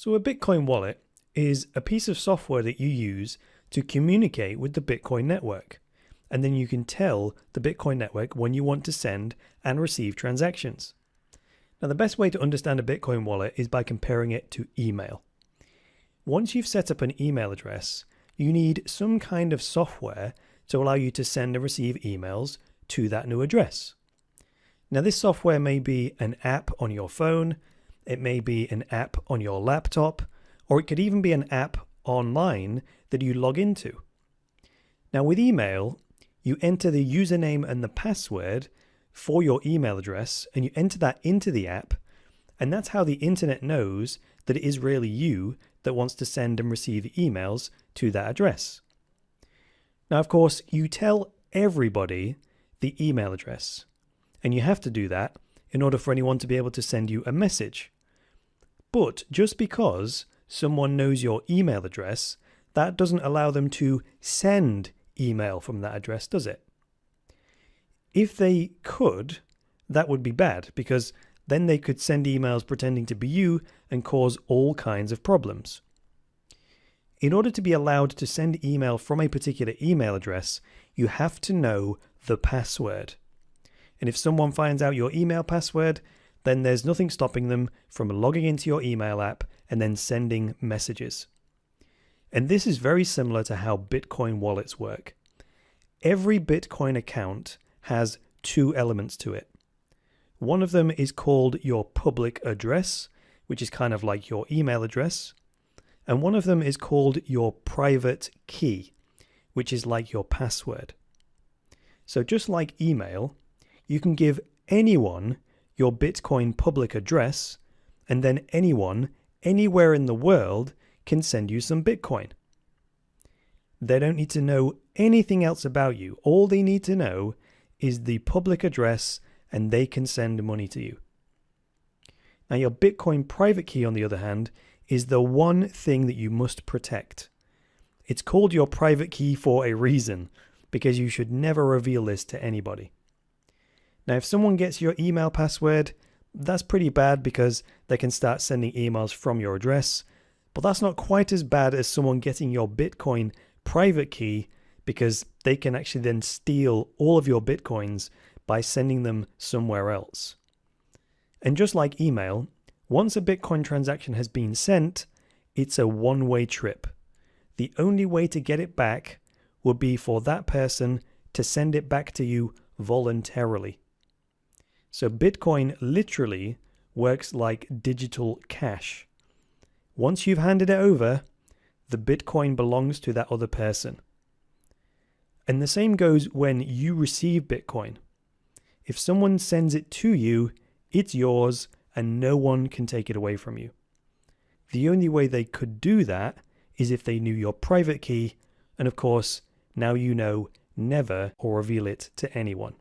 So a Bitcoin wallet is a piece of software that you use to communicate with the Bitcoin network. And then you can tell the Bitcoin network when you want to send and receive transactions. Now, the best way to understand a Bitcoin wallet is by comparing it to email. Once you've set up an email address, you need some kind of software to allow you to send and receive emails to that new address. Now, this software may be an app on your phone, it may be an app on your laptop, or it could even be an app online that you log into. Now, with email, you enter the username and the password for your email address, and you enter that into the app, and that's how the internet knows that it is really you that wants to send and receive emails to that address. Now, of course, you tell everybody the email address, and you have to do that in order for anyone to be able to send you a message. But just because someone knows your email address, that doesn't allow them to send email from that address, does it? If they could, that would be bad, because then they could send emails pretending to be you and cause all kinds of problems. In order to be allowed to send email from a particular email address, you have to know the password. And if someone finds out your email password, then there's nothing stopping them from logging into your email app and then sending messages. And this is very similar to how Bitcoin wallets work. Every Bitcoin account has two elements to it. One of them is called your public address, which is kind of like your email address. And one of them is called your private key, which is like your password. So just like email, you can give anyone your Bitcoin public address, and then anyone, anywhere in the world, can send you some Bitcoin. They don't need to know anything else about you. All they need to know is the public address, and they can send money to you. Now, your Bitcoin private key, on the other hand, is the one thing that you must protect. It's called your private key for a reason, because you should never reveal this to anybody. Now, if someone gets your email password, that's pretty bad because they can start sending emails from your address, but that's not quite as bad as someone getting your Bitcoin private key, because they can actually then steal all of your Bitcoins by sending them somewhere else. And just like email, once a Bitcoin transaction has been sent, it's a one-way trip. The only way to get it back would be for that person to send it back to you voluntarily. So Bitcoin literally works like digital cash. Once you've handed it over, the Bitcoin belongs to that other person. And the same goes when you receive Bitcoin. If someone sends it to you, it's yours and no one can take it away from you. The only way they could do that is if they knew your private key, and of course, now you know never or reveal it to anyone.